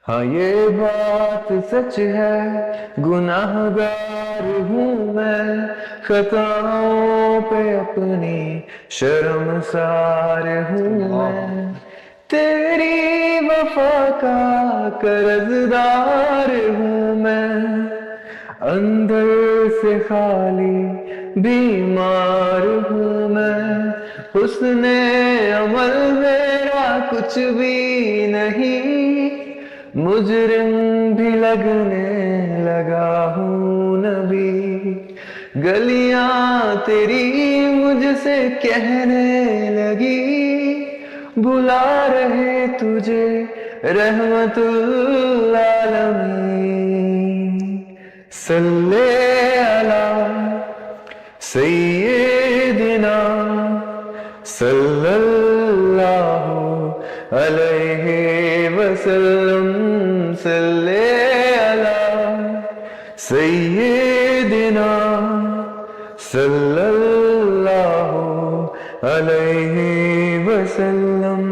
हाँ ये बात सच है, गुनाहगार हूँ मैं, खताओं पे अपनी शर्मसार हूँ मैं। तेरी वफा का कर्जदार हूँ मैं, अंदर से खाली बीमार हूँ मैं। हुस्ने अमल मेरा कुछ भी नहीं, मुजरिम भी लगने लगा हूँ नबी। गलियां तेरी मुझसे कहने लगी, बुला रहे तुझे रहमतुल आलमीन। सल्ले अला सय्यिदिना सल्लल्लाहु अलैहि वसल्लम। सल्ले अला सय्यिदिना सल्लल्लाहु अलैहि वसल्लम।